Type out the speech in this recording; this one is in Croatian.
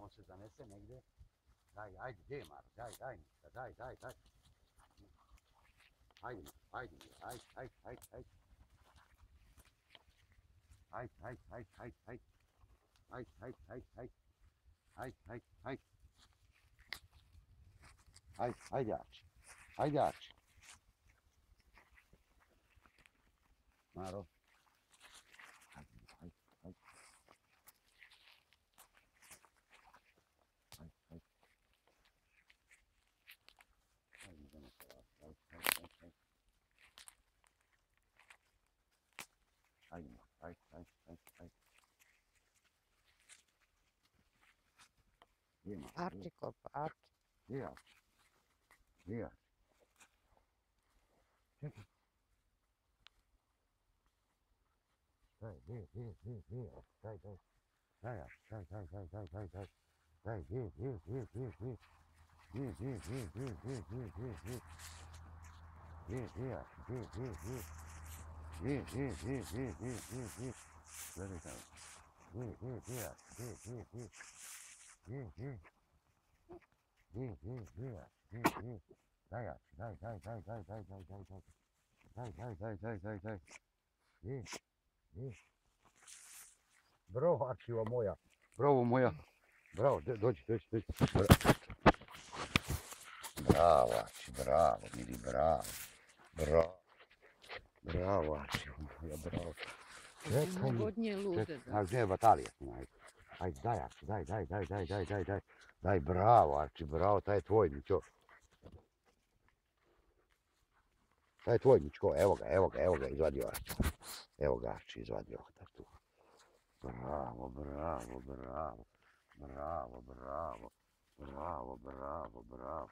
on se zanese negdje. Daj, ajde, gdje je Maro? Daj, ništa, daj. Ajde, ajde. Ajde, Arči. Maro. Ajde. Arči kopa, Arči. Gdje je? Čekaj. Daj. Gledaj tamo. Daj. Bravo, Arčiva moja. Bravo, moja. Bravo, dođi. Bravo, Arči, bravo, mili, bravo. Bravo, Arčiva moja, bravo. Godnje lude. A gdje je batalija? Ajde, daj, Arči, daj. Daj, bravo, Arči, bravo, taj je tvoj ničo. Taj je tvoj ničko, evo ga, izvadio Arči. Evo ga, Arči, izvadio ga tu. Bravo.